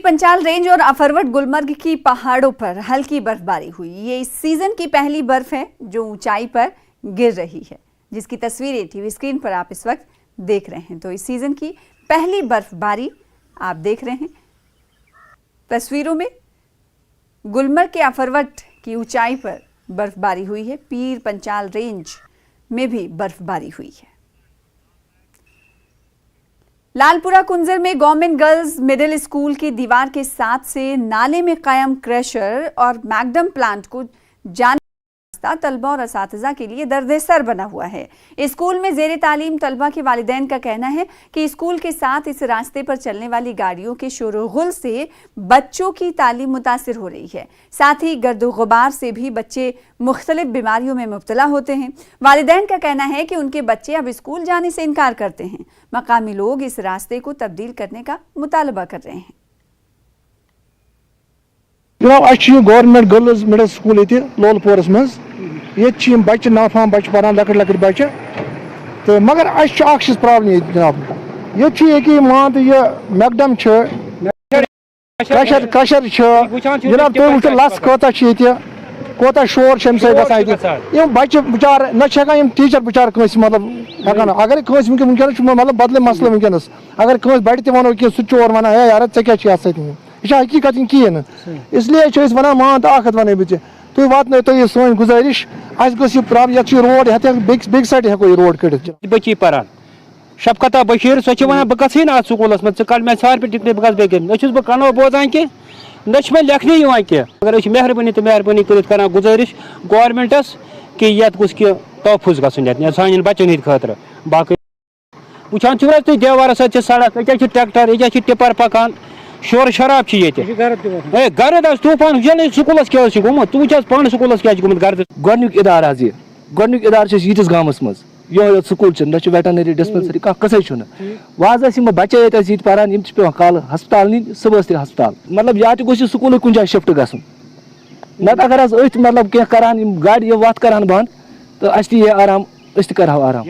Panchal range और अफरवट गुलमर्ग की पहाड़ों पर हल्की बर्फबारी हुई। ये इस सीजन की पहली बर्फ है जो ऊंचाई पर गिर रही है, जिसकी तस्वीरें टीवी स्क्रीन पर आप इस वक्त देख रहे हैं। तो इस सीजन की पहली बर्फबारी आप देख रहे हैं तस्वीरों में। गुलमर्ग के अफरवट की ऊंचाई पर बर्फबारी हुई है। पीर पंचाल रेंज में भी बर्फबारी हुई है। लालपुरा कुंजर में गवर्नमेंट गर्ल्स मिडिल स्कूल की दीवार के साथ से नाले में कायम क्रशर और मैकडम प्लांट को जाने का रास्ता तलबा और असातिज़ा के लिए दर्द-ए-सर बना हुआ है। स्कूल में ज़ेरे तालीम तलबा के वालिदैन का कहना है कि स्कूल के साथ इस रास्ते पर चलने वाली गाड़ियों के शोर-गुल से बच्चों की तालीम मुतासिर हो रही है। साथ ही गर्द-ओ-गुबार से भी बच्चे मुख्तलिफ बीमारियों में मुब्तला होते हैं। वालिदैन का कहना है कि उनके बच्चे अब स्कूल जाने से इनकार करते हैं। मकामी लोग इस रास्ते को तब्दील करने का मुतालबा कर रहे हैं। गवर्नमेंट गर्ल्स मिडल स्कूल लोलपोरस मज ये बच्चे नाफाम बच्चे पढ़ान लकट लकट बच्चे तो मगर अस प्रॉब्लम जनाब ये मान तो ये मैकडम कशर जनाब तुम वो लस कोता शोर गम बच्चे बिचार न टीचर बिचार मतलब हेकान अगर वनकस मतलब बदल मसल वनकस अगर बड़े तक वनो कि सह वन है यार ऐ क्या यह हकीकत कहें इसलिए वन मान तो अख वन बे तुम वात तो सन गुजारिश अस प्रॉब्लम ये रोड बेग साइड हेको रोड कड़ित बच्ची पढ़ान शफकता बशीर सह वन बह गई ना स्कूलस मज कल मे सार पे टिकने बह गस बह कनो बोजान कि न लेखने कह अगर मेहरबानी तो मेहरबानी कर गुजारिश गवर्नमेंटस कि ये कह तहफुज गन सान बचन हंद खतर बाकी वुचान तुम देवार सड़क ये ट्रैक्टर ये टिपर पकान शोर शराब गर्द तूफान स्कूलस क्या गुत तू पान स्कूलस क्या गुत गर्द गोडनुक इदार आज ये गोडनुक इदार यीटिस गामस मज यो स्कूल न वेटनरी डिस्पेंसरी कसे वह बच्चे ये पान पे कल हस्पताल नी सुबह हस्पताल मतलब या तो स्कूल कुछ जाए शिफ्ट गन नत अगर मतलब क्या करान गाड़ी वत करान बंद तो अस आराम कर आराम।